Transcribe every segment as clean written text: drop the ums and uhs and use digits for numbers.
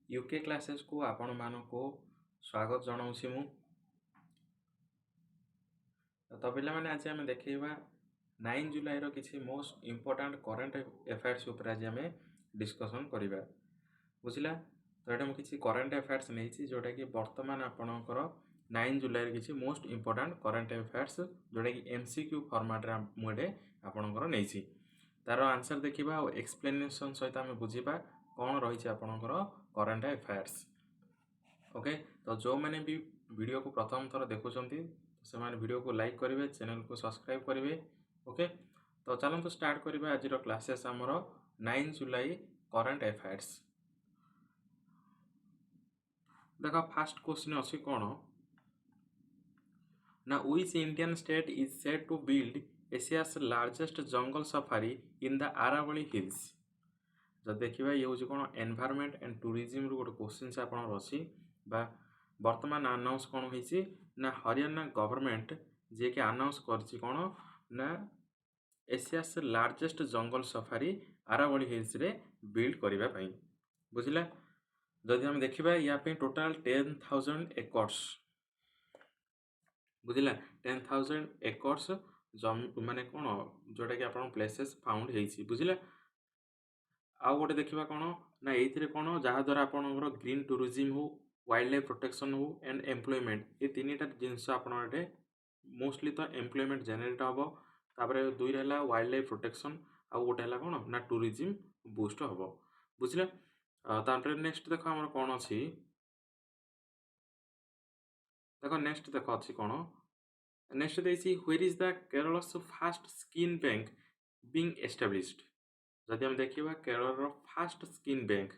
UK classes को आपण मानक स्वागत जनाऊँगी मु। तो पे आज आम देखा 9 जुलाई किसी मोस्ट इम्पोर्टाट करेन्ट अफेयर्स उपर आज आम डिस्कसन करवा बुझला। तो ये मुझे करेन्ट अफेयर्स नहीं जोटा कि बर्तमान आपणकर 9 जुलाई किसी मोस्ट इम्पोर्टाट करेन्ट अफेयर्स जोटा कि एमसीक्यू फॉर्मेट मुझे आपणकर नहीं तार आंसर देखा और एक्सप्लेनेशन सहित आम बुझा कौन रही आपणकर करेन्ट अफेयर्स। ओके, तो जो मैंने भी वीडियो को प्रथम थर देखुं से वीडियो को लाइक करेंगे, चैनल को सब्सक्राइब करेंगे। ओके, तो चलते स्टार्ट करवा आज क्लासेस आमर 9 जुलाई करेन्ट अफेयर्स। देखो फास्ट क्वेश्चन अच्छी कौन ना which Indian state is said to build Asia's largest jungle safari in the Aravalli Hills। जब देखा ये हूँ कौन एनवायरमेंट एंड टूरिज्म गोटे क्वेश्चन से आपन अच्छी बर्तमान आनाउंस कौन होती ना हरियाणा गवर्नमेंट जी के आनाउंस कर कौन ना एशियास लार्जेस्ट जंगल सफारी आरावली हिल्स रे बिल्ड करने बुझला। जदि हम देखा या टोटाल 10,000 एकर्स बुझला 10,000 एकर्स माने कौन जोटा कि आप प्लेसेस फाउंड होती बुझला। आउ गोटे देखा कौन ना ये कौन जहाद्वारा आपंकर ग्रीन टूरिज्म हो वाइल्ड लाइफ प्रोटेक्शन हो एंड एम्प्लॉयमेंट ये तीन टा जिनस आप मोस्टली तो एम्प्लॉयमेंट जेनेरेट हम तापर दुई रहा वाइल्ड लाइफ प्रोटेक्शन आउ गोटे कौन ना टूरिज्म बूस्ट हम बुझला। तापर नेक्स्ट देख आम कौन अच्छी देख नेक्स्ट देख अच्छी कौन नेक्स्ट देखिए where is the Kerala's first skin bank being established. जदि हम देखा केरल फास्ट स्किन बैंक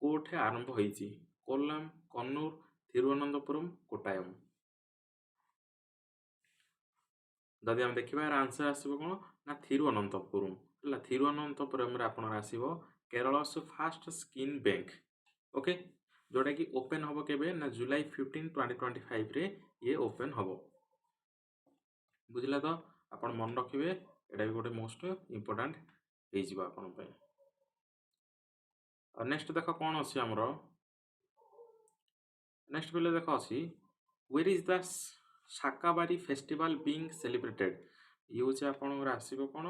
कोठे आरंभ होती कोल्लाम, कन्नूर, थिरुवनंतपुरम, कोट्टायम। जदि हम देखा यार आंसर आसो कौन ना थिरुवनंतपुरम है। थिरुवनंतपुरम आसो केरलस फास्ट स्किन बैंक। ओके, जोटा कि ओपन हम के ना जुलाई 15, 2025 रे ये ओपन हम बुझला। तो आप मन रखिए यहाँ भी गोटे मोस्ट इम्पोर्टाट हो। नेक्स्ट देख कौन अच्छी आमर नेक्स्ट बेले देख अच्छी where is the Shakambari festival being celebrated. ये हूँ आपंकर आसो कौन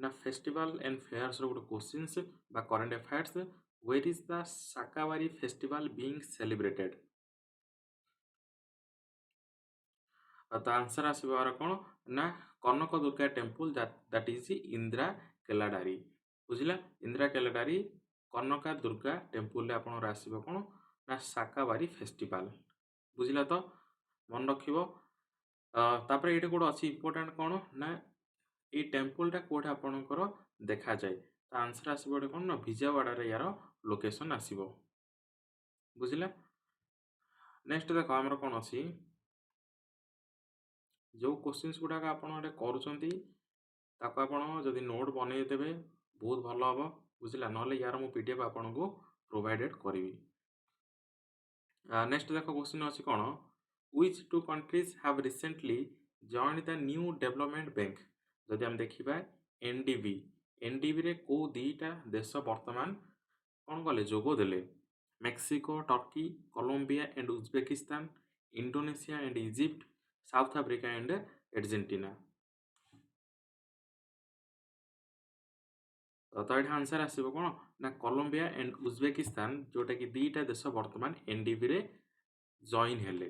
ना फेस्टिवल एंड फेयर्स गोटे क्वेश्चंस बा current affairs where is the Shakambari festival being celebrated. तो आंसर आसबार कौन ना Kanaka Durga temple that is Indrakeeladri बुझला। इंदिरा केलाडारी कनका दुर्गा टेम्पल आपंकर आसो कौन ना शाकाबारी फेस्टिवल बुझला। तो मन रख तापर ये गोटे अच्छी इम्पोर्टाट कौन ना ये टेम्पलटा कौटे आपंकर देखा जाए। तो आंसर आसो कौन ना विजयवाड़ा यार लोकेशन आसो बुझला। नेक्स्ट देख आमर कौन अच्छी जो क्वेश्चंस गुड़ाक आप जदि नोट बनईदेवे बहुत भल हम बुझला। ना यार मु पीडीएफ आपन को प्रोवाइडेड करी। नेक्स्ट देख क्वेश्चन अच्छी कौन which two countries have recently joined the new development bank. जदि हम देखा एनडीबी एनडीबी रे को दीटा देश वर्तमान कौन कले जोगदेले Mexico, Turkey, Colombia and Uzbekistan, Indonesia and Egypt, South Africa and Argentina. तो ये आंसर आसो कौन ना कोलंबिया एंड उज्बेकिस्तान जोटा कि दीटा देश वर्तमान एनडीबी रे जॉइन हेले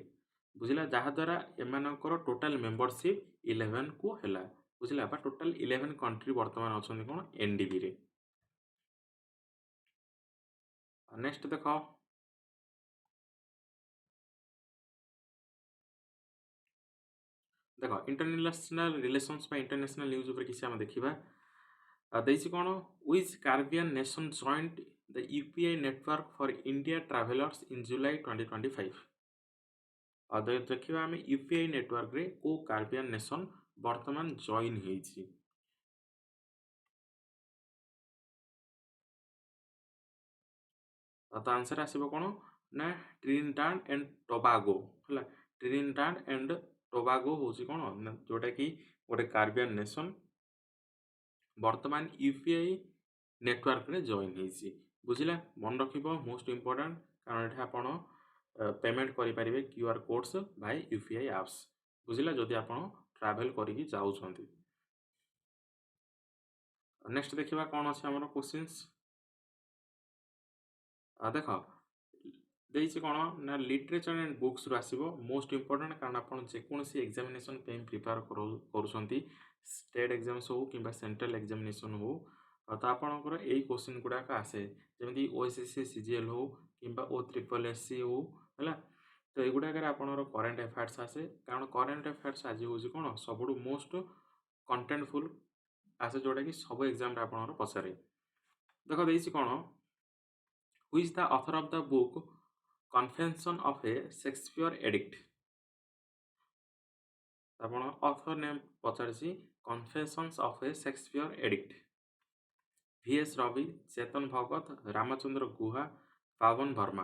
बुझला। जहाद्वारा एमानकर टोटाल मेंबरशिप 11 को हैला बुझला। टोटाल 11 कंट्री वर्तमान अच्छा कौन एनडीबी रे। नेक्स्ट देख देख इंटरनेशनल रिलेशंस इंटरनेशनल न्यूज उपर किसी आम देखा देखिए कौन which Caribbean nation joined the UPI network for India travellers in July 2025। देखिए आम यूपीआई नेटवर्क रे को कार्बियन नेशन वर्तमान जॉइन होती। तो आंसर आसो कौन ना ट्रिनिडाड एंड टोबागो है। ट्रिनिडाड एंड टोबागो हूँ कौन जोटा कि गोटे कार्बियन नेशन वर्तमान यूपीआई नेटवर्क रे जॉइन होती बुझला। मन रख मोस्ट इम्पोर्टाट कारण ये आपण पेमेंट करेंगे QR codes by UPI apps बुझिला जदि आपण ट्रैवल करिकी जाउछंती। नेक्स्ट देखिबा कोन अछि हमर क्वेश्चंस देख देइछि कोन ना लिटरेचर एंड बुक्स रु आसीबो मोस्ट इंपोर्टेंट कारण आपण जेकोसी एग्जामिनेशन पे प्रिपेयर करूछंती स्टेट एग्जाम्स हो किबा सेंट्रल एग्जामिनेशन हो तो आपणकर एई क्वेश्चन गुडाक आसे जेमि ओएसएससी सीजीएल हो किबा ओ ट्रिपल एससी हो हला तो एगुडाक आपणर करंट अफेयर्स आसे कारण करंट अफेयर्स आज होछि कोन सबुडु मोस्ट कंटेंटफुल आसे जोडा कि सब एग्जाम रे आपणर पछारे देखो देइछि कोन who is the author of the book confession of a Shakespeare addict आपण ऑथर नेम पचारछि confessions of a Shakespeare addict VS Ravi Chetan Bhagat Ramachandra Guha Pavan Varma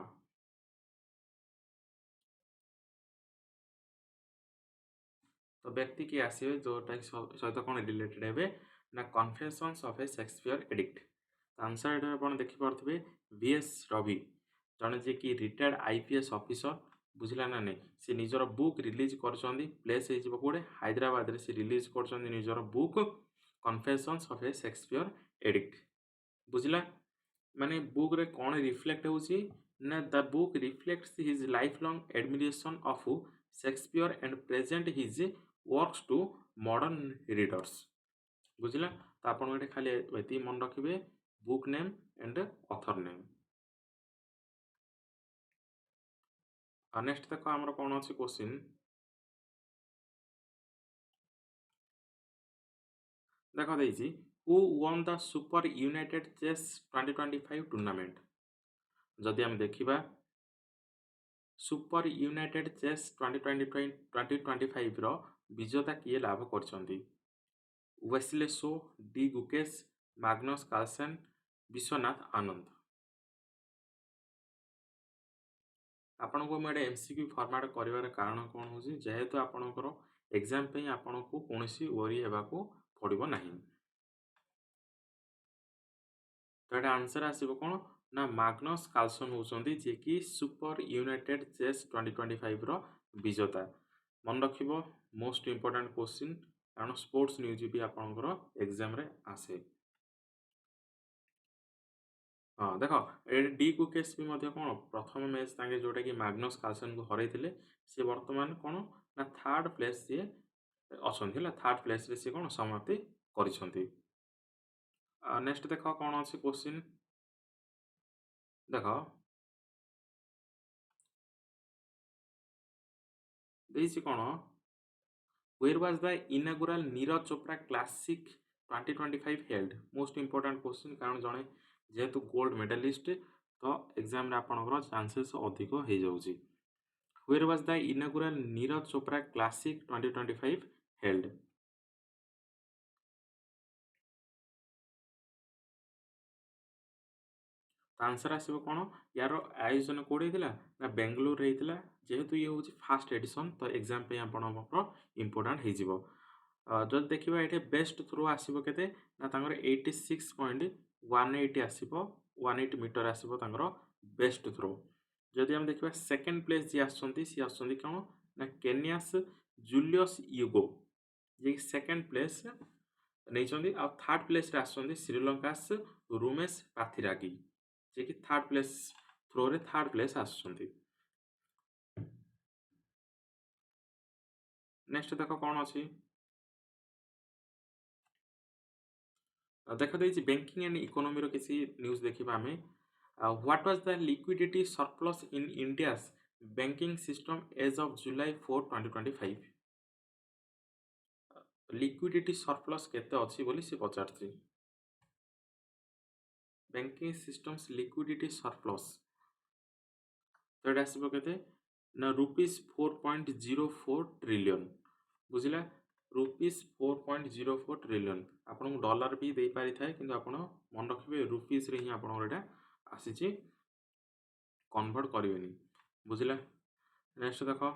तो व्यक्ति की आसीबे जोटा सहित कौन रिलेटेड हेबे ना confessions of a Shakespeare addict answer एटा आपण देखि परथिबे VS रवि जने जे कि रिटायर्ड आईपीएस ऑफिसर बुझिला ना नै से निजर बुक रिलीज करछंदी प्लेस हे जिवो कोडे हैदराबाद रे से रिलीज करछंदी निजर book confessions of a Shakespeare addict बुझिला माने बुक रे कौन रिफ्लेक्ट होउची ना the book reflects his lifelong admiration of Shakespeare and present his works to modern readers बुझिला तो आपण एटे खाली एति मन रखिबे book name and author name next देखो हमर कोन अछि क्वेश्चन देखो देइछि who one the super united chess 2025 tournament जदि हम देखिबा सुपर यूनाइटेड चेस 2025 रो विजेता किए लाभ करछंती Wesley So D Gukesh Magnus Carlsen Viswanath Anand आपण को मेडे एमसीक्यू फॉर्मेट करिवार कारण कोन होजी जेहेतु आपणकर एग्जाम पे आपण को कोनोसी वरी हेबा को पड़िबो नाही तो एटा आंसर आसीबो कोन ना मैग्नस कार्लसन होचंदी जे कि सुपर यूनाइटेड चेस 2025 रो विजेता मन रखिबो मोस्ट इंपोर्टेंट क्वेश्चन कारण स्पोर्ट्स न्यूज भी आपणकर एग्जाम रे आसे हाँ देख ए डी कुकेश भी मध्य कौन प्रथम मैच तांगे जोटा कि मैग्नस कार्लसन को हरैथिले से वर्तमान कौन ना थर्ड प्लेस सी अच्छा थर्ड प्लेस रे सी कौन समाप्ति करिसंती नेक्स्ट देख कौन अच्छी क्वेश्चन देख देइछि कौन where was the inaugural Neeraj Chopra classic 2025 held most important question कारण जणे जेहेतु गोल्ड मेडलिस्ट तो एग्जाम रे आपनकर चांसेस अधिक हो जाउची where was the inaugural Neeraj Chopra classic 2025 held answer आसीबो कोन यार आयोजन कोड हेतिला ना बेंगलुरु हेतिला जेहेतु ये होची फास्ट एडिशन तो एग्जाम पे आपनकर इंपोर्टेंट हे जिवो जब देखिबा एठे बेस्ट थ्रो आसीबो केते ना तांगर 86.18 आसीबो 180 मीटर आसीबो तांगर बेस्ट थ्रो जदि हम देखिबा सेकंड प्लेस जे आछंती सी आछंती कोन ना केनियास जूलियस यूगो जे सेकंड प्लेस नै छंती आ थर्ड प्लेस रे आछंती श्रीलंकास रुमेश पाथिरागी जे कि थर्ड प्लेस थ्रो रे थर्ड प्लेस आछंती नेक्स्ट देखो कोन अछि देख देइछि बैंकिंग एंड इकोनॉमी रो किसी न्यूज़ देखिबा हमें what was the liquidity surplus in India's banking system as of July 4 2025 liquidity surplus केते अछि बोली से पचारछि बैंकिंग सिस्टम्स लिक्विडिटी सरप्लस तो एटा आसीबो केते ना रुपीस 4.04 ट्रिलियन बुझिला रुपीस 4.04 ट्रिलियन आपन डॉलर भी दे पारि थाए किंतु आपन मन रखिबे रुपीस रे ही आपन एटा आसीछि कन्वर्ट करिवेनी बुझिला नेक्स्ट देखो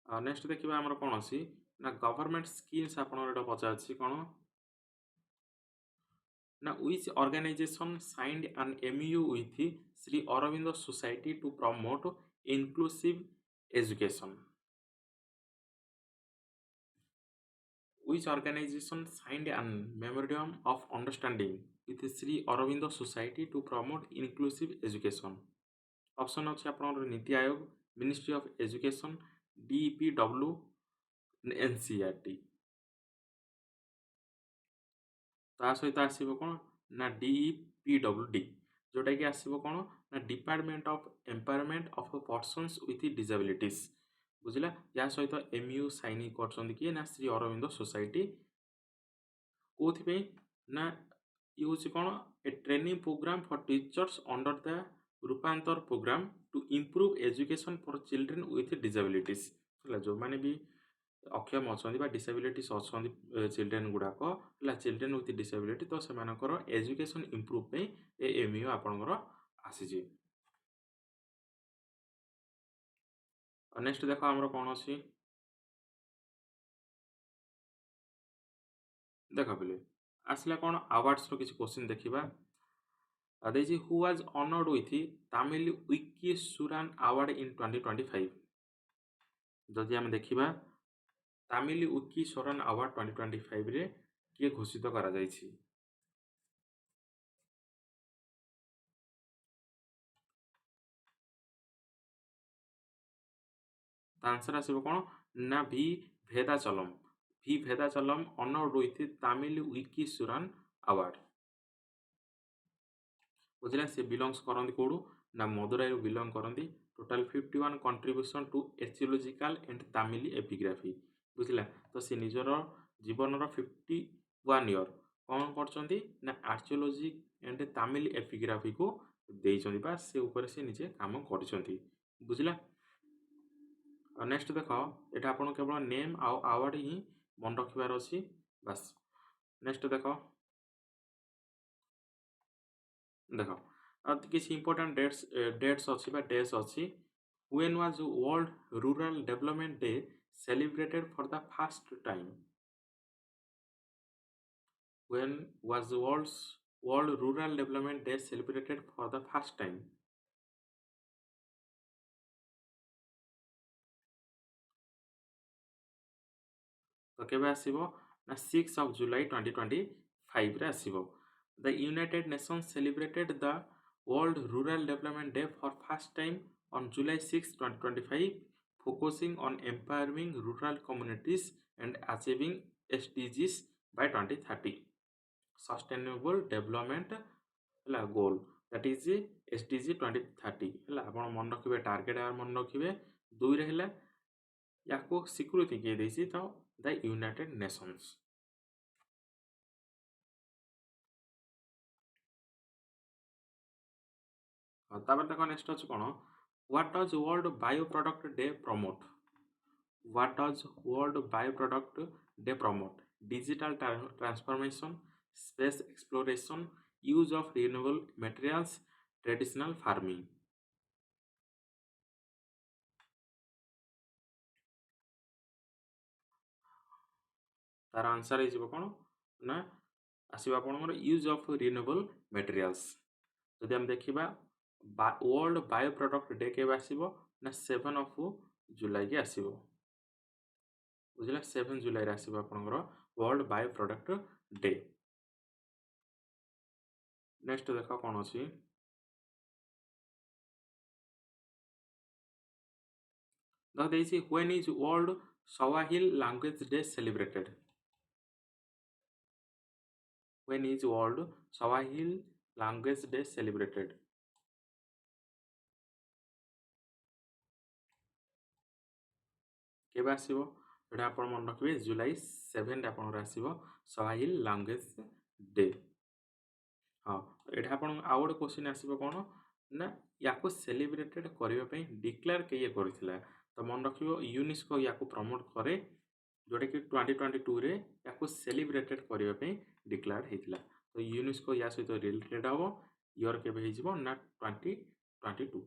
नेक्स्ट देखिबा हमर कोन अछि ना गवर्नमेंट स्कीम्स आपन एटा पचाछि कोन ନା which organization signed an MOU with Sri Aurobindo Society to promote inclusive education? Which organization signed an memorandum of understanding with Sri Aurobindo Society to promote inclusive education? Option ଅଛି ଆପଣଙ୍କର NITI Aayog, ministry of education, DPW, NCERT। ତା ସହିତ ଆସିବ କ'ଣ ନା DPWD, ଯେଉଁଟାକି ଆସିବ କ'ଣ ନା department of empowerment of persons with disabilities. ବୁଝିଲା। ୟା ସହିତ MOU ସାଇନ୍ କରିଛନ୍ତି କିଏ ନା ଶ୍ରୀ ଅରବିନ୍ଦ ସୋସାଇଟି। କେଉଁଥିପାଇଁ ନା ଇଏ ହେଉଛି କ'ଣ a training program for teachers under the Rupantar program to improve education for children with disabilities. ହେଲା, ଯେଉଁମାନେ ବି ଅକ୍ଷମ ଅଛନ୍ତି ବା ଡିସାବିଲିଟିସ୍ ଅଛନ୍ତି ଚିଲଡ୍ରେନ୍ ଗୁଡ଼ାକ, ହେଲା ଚିଲଡ୍ରେନ୍ ୱିଥ୍ ଡିସାବିଲିଟି, ତ ସେମାନଙ୍କର ଏଜୁକେସନ୍ ଇମ୍ପ୍ରୁଭ୍ ପାଇଁ ଏ MOU ଆପଣଙ୍କର ଆସିଛି। ନେକ୍ସଟ ଦେଖ ଆମର କ'ଣ ଅଛି, ଦେଖ ପିଲେ ଆସିଲା କ'ଣ ଆୱାର୍ଡସର କିଛି କ୍ୱେଶ୍ଚିନ୍ ଦେଖିବା। ଦେଇଛି who was honoured with Tamil wiki Suran award in 2025। ଯଦି ଆମେ ଦେଖିବା ତାମିଲ ୱିକି ସୁରାନ ଆୱାର୍ଡ 2025ରେ କିଏ ଘୋଷିତ କରାଯାଇଛି? ତା ଆନ୍ସର ଆସିବ କ'ଣ ନା V Vedachalam. V Vedachalam honoured with Tamil wiki Suran award. ବୁଝିଲା, ସେ ବିଲଙ୍ଗସ୍ କରନ୍ତି କେଉଁଠୁ ନା ମଦୁରାଇରୁ ବିଲଙ୍ଗ କରନ୍ତି। Total 51 contribution to archaeological and Tamil epigraphy. ବୁଝିଲା, ତ ସେ ନିଜର ଜୀବନର 51 ଇୟର କ'ଣ କରିଛନ୍ତି ନା ଆର୍ଚିଓଲୋଜି ଏଣ୍ଡ ତାମିଲ ଏପିଗ୍ରାଫିକୁ ଦେଇଛନ୍ତି ବା ସେ ଉପରେ ସେ ନିଜେ କାମ କରିଛନ୍ତି। ବୁଝିଲା। ନେକ୍ସଟ ଦେଖ, ଏଇଟା ଆପଣ କେବଳ ନେମ୍ ଆଉ ଆୱାର୍ଡ ହିଁ ମନେ ରଖିବାର ଅଛି ବାସ୍। ନେକ୍ସଟ ଦେଖ କିଛି ଇମ୍ପୋର୍ଟାଣ୍ଟ ଡେଟ୍ସ ଅଛି ବା ଡେସ୍ ଅଛି। When was World Rural Development Day celebrated for the first time? When was World Rural Development Day celebrated for the first time? ତ କେବେ ଆସିବ ନା 6 of July 2025ରେ ଆସିବ। The United Nations celebrated the World Rural Development Day for first time on July 6, 2025, focusing on empowering rural communities and achieving SDGs by 2030 Sustainable Development ହେଲା goal, that is SDG 2030। ହେଲା, ଆପଣ ମନେ ରଖିବେ target ମନେ ରଖିବେ। 2ରେ ହେଲା ୟାକୁ ସ୍ୱୀକୃତି କିଏ ଦେଇଛି ତ ଦ ୟୁନାଇଟେଡ୍ ନେସନ୍ସ। ତାପରେ ଦେଖ ନେକ୍ସଟ ଅଛି କ'ଣ, what does world bio product day promote? What does world bio product day promote? Digital transformation, space exploration, use of renewable materials, traditional farming. ତାର ଆନ୍ସର ହେଇଯିବ କ'ଣ ନା ଆସିବ ଆପଣଙ୍କର ୟୁଜ୍ ଅଫ୍ ରିନ୍ୟୁଏବଲ୍ ମେଟେରିଆଲ୍ସ। ଯଦି ଆମେ ଦେଖିବା ୱାର୍ଲଡ ବାୟୋ ପ୍ରଡକ୍ଟ ଡେ କେବେ ଆସିବ ନା 7 of July କି ଆସିବ। ବୁଝିଲା, 7 ଜୁଲାଇରେ ଆସିବ ଆପଣଙ୍କର world bio product day. Next ଦେଖ କ'ଣ ଅଛି, ଦେଇଛି when is World Swahili Language Day celebrated? When is World Swahili Language Day celebrated? କେବେ ଆସିବ ଏଇଟା ଆପଣ ମନେ ରଖିବେ, July 7ରେ ଆପଣଙ୍କର ଆସିବ ସ୍ୱାହିଲ ଲାଙ୍ଗୁଏଜ ଡେ। ହଁ, ଏଇଟା ଆପଣଙ୍କ ଆଉ ଗୋଟେ କ୍ୱେଶ୍ଚିନ୍ ଆସିବ କ'ଣ ନା ୟାକୁ ସେଲିବ୍ରେଟେଡ୍ କରିବା ପାଇଁ ଡିକ୍ଲେୟାର କିଏ କରିଥିଲା? ତ ମନେ ରଖିବ ୟୁନେସ୍କୋ ୟାକୁ ପ୍ରମୋଟ୍ କରେ, ଯେଉଁଟାକି 2022ରେ ୟାକୁ ସେଲିବ୍ରେଟେଡ୍ କରିବା ପାଇଁ ଡିକ୍ଲେୟାର ହେଇଥିଲା। ତ ୟୁନେସ୍କୋ ୟା ସହିତ ରିଲେଟେଡ୍ ହେବ। ଇୟର କେବେ ହେଇଯିବ ନା 2022।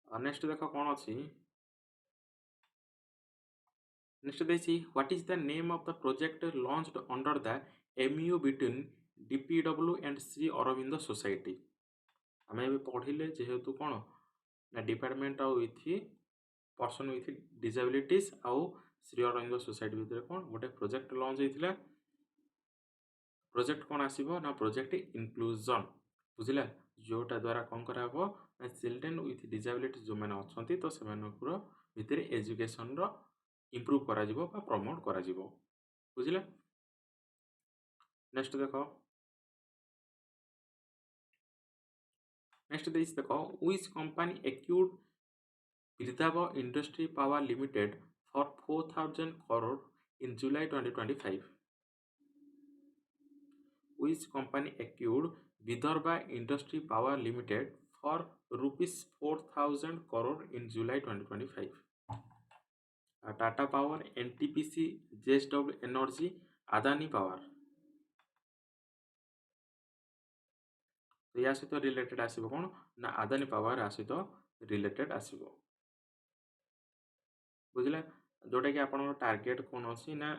ନେକ୍ସଟ ଦେଖ କ'ଣ ଅଛି नेक्स्ट देखिए what is the name of the project launched under the MoU between DPW and Shri Aurobindo society आम ए पढ़िले जेहेतु कौन ना डिपार्टमेंट आउ विथ पर्सन विथ डिसेबिलिटीज आउ श्री अरविंद सोसाइटी भितर कौन गोटे प्रोजेक्ट लॉन्च होता प्रोजेक्ट कौन आसो ना प्रोजेक्ट इनक्लूजन बुझला जोटा द्वारा कौन कराब ना चिल्ड्रेन विथ डिसेबिलिटी जो मैंने अच्छा तो से भितर एजुकेशन इम्प्रूव करा प्रमोट करा बुझला नेक्स्ट देख नेक्स्ट देख which company accrued Pirdava Industry Power Limited for 4,000 crore in July 2025. Which company acquired Vidarbha Industry Power Limited for rupees 4,000 crore in July 2025? Tata Power, NTPC, JSW Energy, Adani Power. तो या सहित related आसीबो कोन ना Adani power आ सहित related आसीबो बुझला जोटा कि आपन target कौन अच्छी ना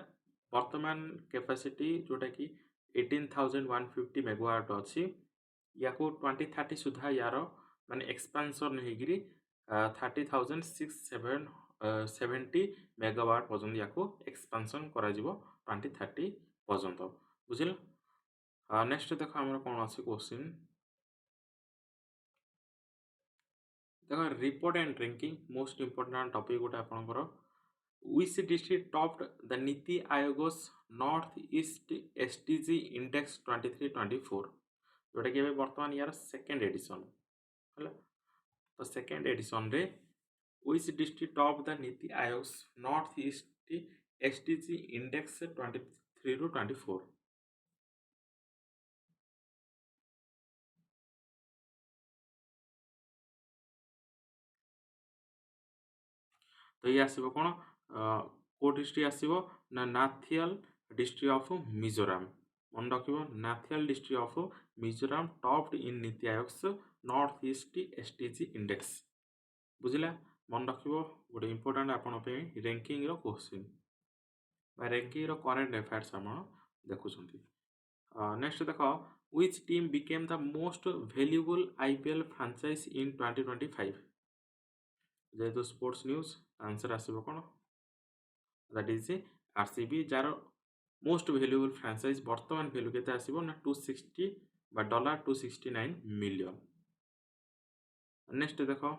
वर्तमान कैपेसिटी जोटा कि 18,150 मेगावाट अच्छी या 2030 सुधा यार माने एक्सपांशन होगी 30,670 मेगावाट पर्यंत या एक्सपांशन करा 2030 पर्यंत बुझल नेक्स्ट देख आम कौन अच्छे क्वेश्चन देख report and ranking most important topic गोटे आपंकर which district topped the Niti Ayog's North East SDG Index 23-24 जोटा कि बर्तमान यार सेकेंड एडिशन है तो सेकेंड एडिशन रे which district topped the Niti Ayog's North East SDG Index 23-24 तो ये आसीबो कोन को डिस्ट्रिक्ट आसीबो ना नाथियल डिस्ट्रिक्ट ऑफ मिजोरम मन रखिबो Hnahthial district of Mizoram topped in NITI Aayog's north east SDG index बुझिला मन रखिबो गोटे इंपोर्टेंट आपन पे रैंकिंग रो क्वेश्चन बा रैंकिंग रो करंट अफेयर्स हम देखुछंती नेक्स्ट देखो which team became the most valuable IPL franchise in 2025 जेहेतु स्पोर्ट्स न्यूज आंसर आसीबो कोन दैट इज आरसीबी जार मोस्ट वैल्यूएबल फ्रेंचाइज वर्तमान वैल्यू केते आसीबो ना 260 बा $269 मिलियन नेक्स्ट देखो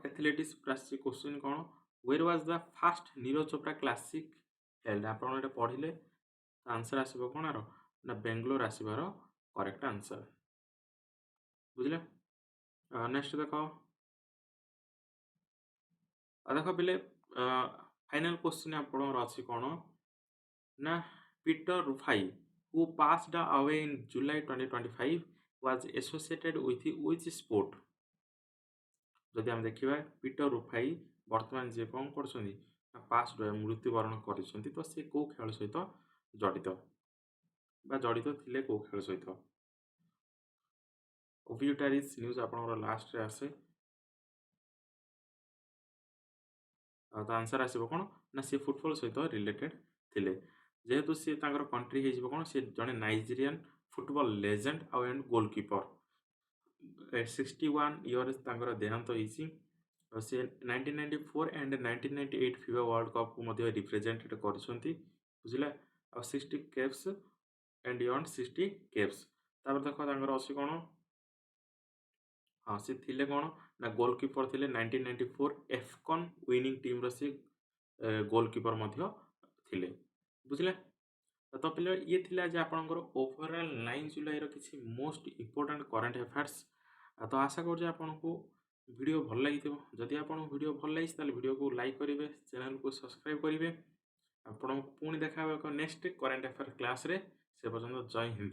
एथलेटिक्स प्रासी क्वेश्चन कोन where was the first Neeraj Chopra classic held आपण एटा पढिले आंसर आसीबो कोन आरो ना बेंगलोर आसीबारो करेक्ट आंसर बुझले नेक्स्ट देखो देखो बेले फाइनल क्वेश्चन आपन अछि कोन ना Peter Rufai who passed away in July 2025 was associated with which sport जदि हम देखिबा पीटर रुफाई वर्तमान जे कोन करछन्ती पास मृत्युवरण करिसन्ती तो से को खेल सहित जड़ित बा जड़ित थिले को खेल सहित ओब्यूटारिज न्यूज आपनकर लास्ट रे आसे तो आंसर आसीबो कोन ना से फुटबॉल सहित रिलेटेड थिले जेहेतु सी तांकर कंट्री हे जिवो कोन से जने नाइजीरियन फुटबॉल लेजेंड आउ एंड गोलकीपर 61 इयर्स तांकर देहांत होइसी से 1994 एंड 1998 फीफा वर्ल्ड कप को मध्य रिप्रेजेंटेड करछन्ती बुझिला आ 60 कैप्स एंड बियॉन्ड 60 कैप्स तापर देखो तांकर अछि कोन हाँ से थिले कोन ना गोलकीपर थिले 1994 एफकॉन विनिंग टीम रो से गोलकीपर मध्य थिले बुझिले तो पिले ये थिला जे आपनकर ओवरऑल 9 जुलाई रो किछि मोस्ट इंपोर्टेंट करंट अफेयर्स तो आशा कर आपको वीडियो भल लगी जदि आपको वीडियो भल लगी ताले वीडियो को लाइक करेंगे चैनल को सब्सक्राइब करेंगे आपको पुणी देखा नेक्स्ट करंट अफेयर क्लास रे से पर्यंत जय हिंद।